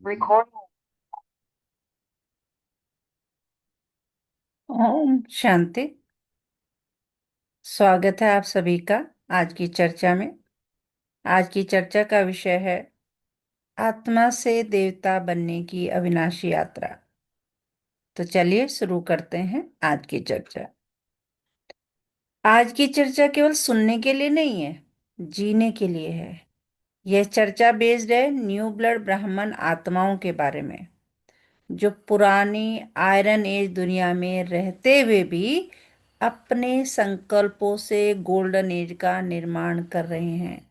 Record. Om Shanti. स्वागत है आप सभी का आज की चर्चा में। आज की चर्चा का विषय है आत्मा से देवता बनने की अविनाशी यात्रा। तो चलिए शुरू करते हैं आज की चर्चा। आज की चर्चा केवल सुनने के लिए नहीं है, जीने के लिए है। यह चर्चा बेस्ड है न्यू ब्लड ब्राह्मण आत्माओं के बारे में, जो पुरानी आयरन एज दुनिया में रहते हुए भी अपने संकल्पों से गोल्डन एज का निर्माण कर रहे हैं।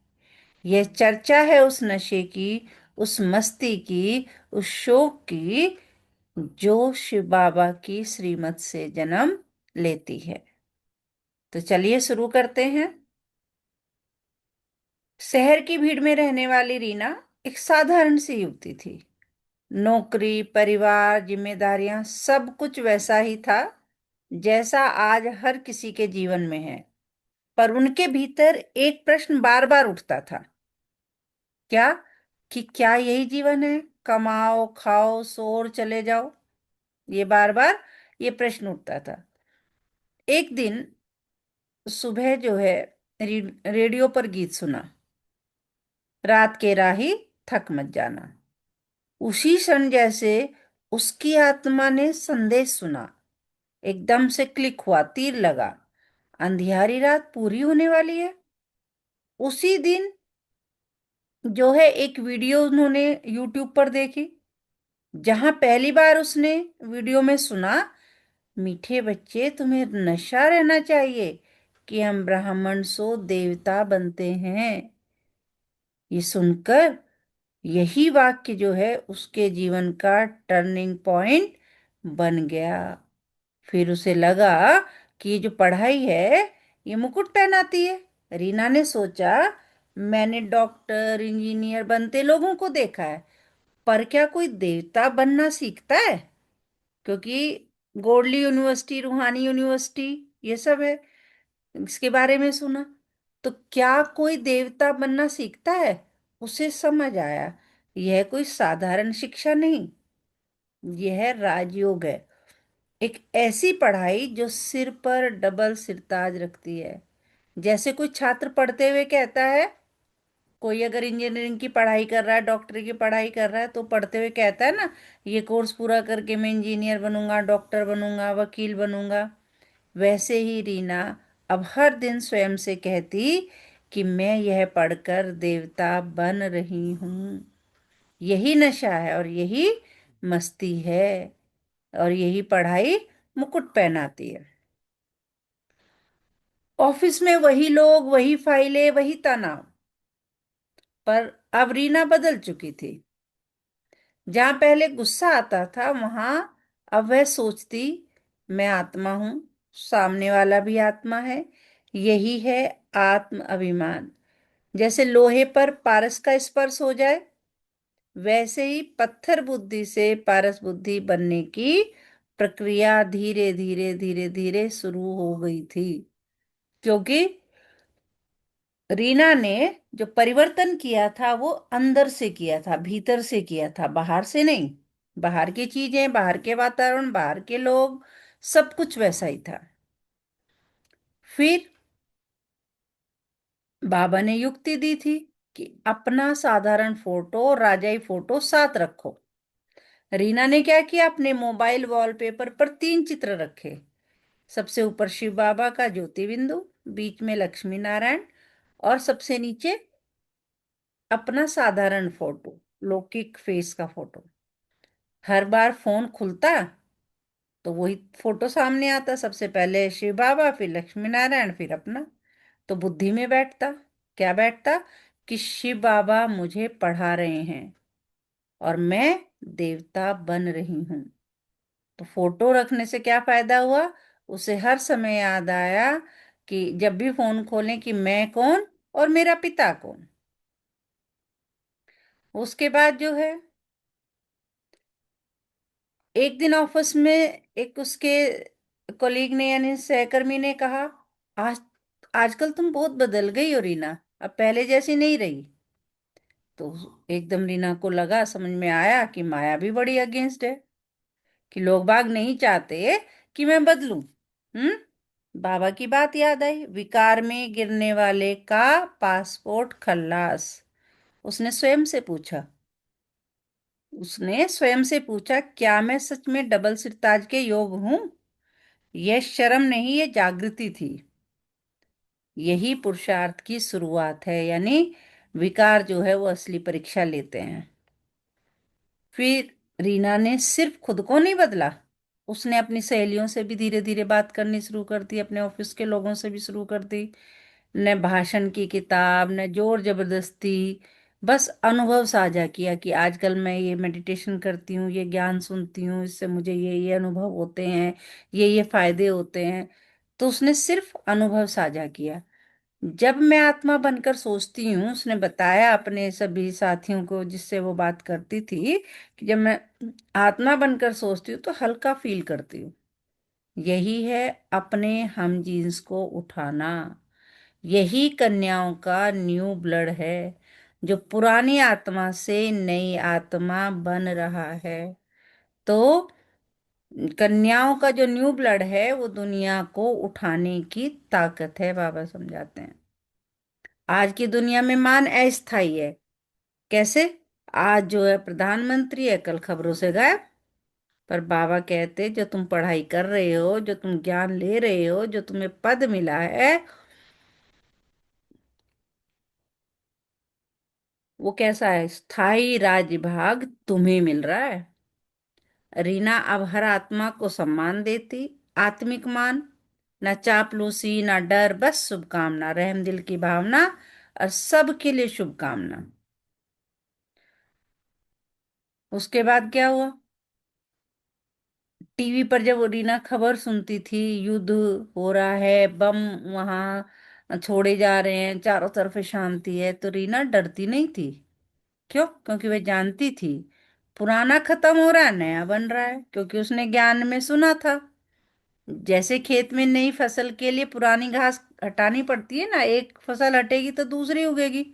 यह चर्चा है उस नशे की, उस मस्ती की, उस शौक की, जो शिव बाबा की श्रीमत से जन्म लेती है। तो चलिए शुरू करते हैं। शहर की भीड़ में रहने वाली रीना एक साधारण सी युवती थी। नौकरी, परिवार, जिम्मेदारियां, सब कुछ वैसा ही था जैसा आज हर किसी के जीवन में है। पर उनके भीतर एक प्रश्न बार बार उठता था। क्या? कि क्या यही जीवन है? कमाओ, खाओ, सो और चले जाओ। ये बार बार ये प्रश्न उठता था। एक दिन सुबह जो है, रेडियो पर गीत सुना, रात के राही थक मत जाना। उसी क्षण जैसे उसकी आत्मा ने संदेश सुना, एकदम से क्लिक हुआ, तीर लगा। अंधियारी रात पूरी होने वाली है। उसी दिन जो है एक वीडियो उन्होंने यूट्यूब पर देखी, जहां पहली बार उसने वीडियो में सुना, मीठे बच्चे तुम्हें नशा रहना चाहिए कि हम ब्राह्मण सो देवता बनते हैं। ये सुनकर यही वाक्य जो है उसके जीवन का टर्निंग पॉइंट बन गया। फिर उसे लगा कि ये जो पढ़ाई है ये मुकुट पहनाती है। रीना ने सोचा, मैंने डॉक्टर इंजीनियर बनते लोगों को देखा है, पर क्या कोई देवता बनना सीखता है? क्योंकि गोडली यूनिवर्सिटी, रूहानी यूनिवर्सिटी, ये सब है, इसके बारे में सुना। तो क्या कोई देवता बनना सीखता है? उसे समझ आया, यह कोई साधारण शिक्षा नहीं, यह राजयोग है। एक ऐसी पढ़ाई जो सिर पर डबल सिरताज रखती है। जैसे कोई छात्र पढ़ते हुए कहता है, कोई अगर इंजीनियरिंग की पढ़ाई कर रहा है, डॉक्टरी की पढ़ाई कर रहा है, तो पढ़ते हुए कहता है ना, ये कोर्स पूरा करके मैं इंजीनियर बनूंगा, डॉक्टर बनूंगा, वकील बनूंगा। वैसे ही रीना अब हर दिन स्वयं से कहती कि मैं यह पढ़कर देवता बन रही हूँ। यही नशा है और यही मस्ती है, और यही पढ़ाई मुकुट पहनाती है। ऑफिस में वही लोग, वही फाइलें, वही तनाव। पर अब रीना बदल चुकी थी। जहां पहले गुस्सा आता था, वहां अब वह सोचती, मैं आत्मा हूं, सामने वाला भी आत्मा है। यही है आत्म अभिमान। जैसे लोहे पर पारस का स्पर्श हो जाए, वैसे ही पत्थर बुद्धि से पारस बुद्धि बनने की प्रक्रिया धीरे धीरे धीरे धीरे शुरू हो गई थी। क्योंकि रीना ने जो परिवर्तन किया था वो अंदर से किया था, भीतर से किया था, बाहर से नहीं। बाहर की चीजें, बाहर के वातावरण, बाहर के लोग, सब कुछ वैसा ही था। फिर बाबा ने युक्ति दी थी कि अपना साधारण फोटो और राजाई फोटो साथ रखो। रीना ने क्या किया, अपने मोबाइल वॉलपेपर पर तीन चित्र रखे। सबसे ऊपर शिव बाबा का ज्योति बिंदु, बीच में लक्ष्मी नारायण, और सबसे नीचे अपना साधारण फोटो, लौकिक फेस का फोटो। हर बार फोन खुलता तो वही फोटो सामने आता, सबसे पहले शिव बाबा, फिर लक्ष्मी नारायण, फिर अपना। तो बुद्धि में बैठता, क्या बैठता, कि शिव बाबा मुझे पढ़ा रहे हैं और मैं देवता बन रही हूं। तो फोटो रखने से क्या फायदा हुआ? उसे हर समय याद आया कि जब भी फोन खोलें कि मैं कौन और मेरा पिता कौन। उसके बाद जो है, एक दिन ऑफिस में एक उसके कोलीग ने, यानी सहकर्मी ने कहा, आज आजकल तुम बहुत बदल गई हो रीना, अब पहले जैसी नहीं रही। तो एकदम रीना को लगा, समझ में आया कि माया भी बड़ी अगेंस्ट है, कि लोग बाग नहीं चाहते कि मैं बदलूं। बाबा की बात याद आई, विकार में गिरने वाले का पासपोर्ट खल्लास। उसने स्वयं से पूछा उसने स्वयं से पूछा, क्या मैं सच में डबल सिरताज के योग हूं? यह शर्म नहीं, यह जागृति थी। यही पुरुषार्थ की शुरुआत है, यानी विकार जो है वो असली परीक्षा लेते हैं। फिर रीना ने सिर्फ खुद को नहीं बदला, उसने अपनी सहेलियों से भी धीरे धीरे बात करनी शुरू कर दी, अपने ऑफिस के लोगों से भी शुरू कर दी। न भाषण की किताब, न जोर जबरदस्ती, बस अनुभव साझा किया कि आजकल मैं ये मेडिटेशन करती हूँ, ये ज्ञान सुनती हूँ, इससे मुझे ये अनुभव होते हैं, ये फायदे होते हैं। तो उसने सिर्फ अनुभव साझा किया। जब मैं आत्मा बनकर सोचती हूँ, उसने बताया अपने सभी साथियों को जिससे वो बात करती थी, कि जब मैं आत्मा बनकर सोचती हूँ तो हल्का फील करती हूँ। यही है अपने हम जीन्स को उठाना। यही कन्याओं का न्यू ब्लड है, जो पुरानी आत्मा से नई आत्मा बन रहा है। तो कन्याओं का जो न्यू ब्लड है वो दुनिया को उठाने की ताकत है, बाबा समझाते हैं। आज की दुनिया में मान अस्थाई है। कैसे? आज जो है प्रधानमंत्री है, कल खबरों से गायब। पर बाबा कहते, जो तुम पढ़ाई कर रहे हो, जो तुम ज्ञान ले रहे हो, जो तुम्हें पद मिला है, वो कैसा है? स्थाई राज्य भाग तुम्हें मिल रहा है। रीना अब हर आत्मा को सम्मान देती, आत्मिक मान, ना चापलूसी ना डर, बस शुभकामना, रहम दिल की भावना और सबके लिए शुभकामना। उसके बाद क्या हुआ? टीवी पर जब रीना खबर सुनती थी, युद्ध हो रहा है, बम वहां छोड़े जा रहे हैं, चारों तरफ शांति है, तो रीना डरती नहीं थी। क्यों? क्योंकि वह जानती थी पुराना खत्म हो रहा है, नया बन रहा है, क्योंकि उसने ज्ञान में सुना था। जैसे खेत में नई फसल के लिए पुरानी घास हटानी पड़ती है ना, एक फसल हटेगी तो दूसरी उगेगी।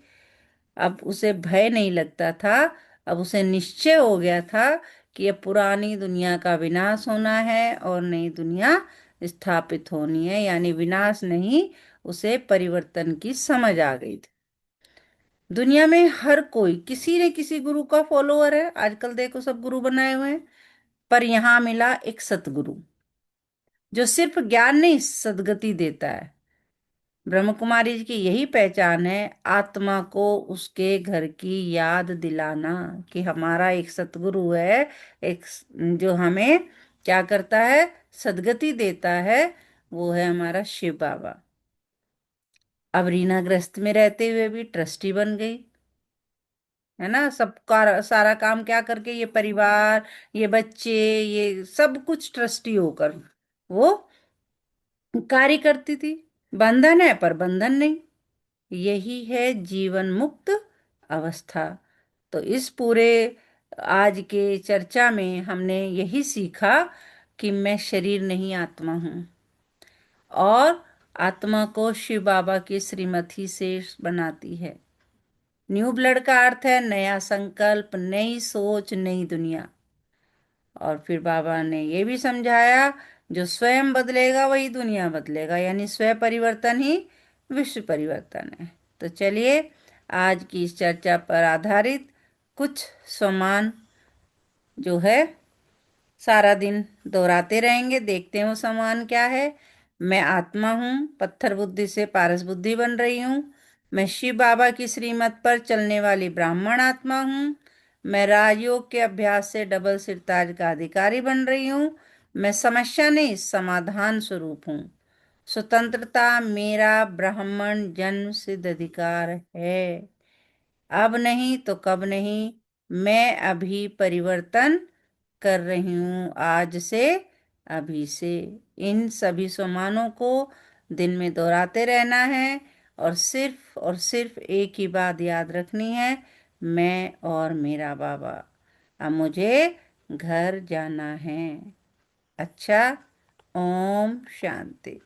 अब उसे भय नहीं लगता था, अब उसे निश्चय हो गया था कि ये पुरानी दुनिया का विनाश होना है और नई दुनिया स्थापित होनी है, यानी विनाश नहीं, उसे परिवर्तन की समझ आ गई थी। दुनिया में हर कोई किसी न किसी गुरु का फॉलोअर है, आजकल देखो सब गुरु बनाए हुए हैं। पर यहां मिला एक सतगुरु, जो सिर्फ ज्ञान नहीं, सद्गति देता है। ब्रह्म कुमारी जी की यही पहचान है, आत्मा को उसके घर की याद दिलाना, कि हमारा एक सतगुरु है, एक जो हमें क्या करता है, सद्गति देता है। वो है हमारा शिव बाबा। अब रीना ग्रस्त में रहते हुए भी ट्रस्टी बन गई, है ना। सबका सारा काम क्या करके, ये परिवार, ये बच्चे, ये सब कुछ ट्रस्टी होकर वो कार्य करती थी। बंधन है पर बंधन नहीं, यही है जीवन मुक्त अवस्था। तो इस पूरे आज के चर्चा में हमने यही सीखा कि मैं शरीर नहीं, आत्मा हूं, और आत्मा को शिव बाबा की श्रीमती से बनाती है। न्यू ब्लड का अर्थ है नया संकल्प, नई सोच, नई दुनिया। और फिर बाबा ने ये भी समझाया, जो स्वयं बदलेगा वही दुनिया बदलेगा, यानी स्व परिवर्तन ही विश्व परिवर्तन है। तो चलिए, आज की इस चर्चा पर आधारित कुछ सम्मान जो है सारा दिन दोहराते रहेंगे, देखते हैं वो सम्मान क्या है। मैं आत्मा हूँ, पत्थर बुद्धि से पारस बुद्धि बन रही हूँ। मैं शिव बाबा की श्रीमत पर चलने वाली ब्राह्मण आत्मा हूँ। मैं राजयोग के अभ्यास से डबल सिरताज का अधिकारी बन रही हूँ। मैं समस्या नहीं, समाधान स्वरूप हूँ। स्वतंत्रता मेरा ब्राह्मण जन्म सिद्ध अधिकार है। अब नहीं तो कब नहीं, मैं अभी परिवर्तन कर रही हूँ, आज से, अभी से। इन सभी सम्मानों को दिन में दोहराते रहना है, और सिर्फ एक ही बात याद रखनी है, मैं और मेरा बाबा। अब मुझे घर जाना है। अच्छा, ओम शांति।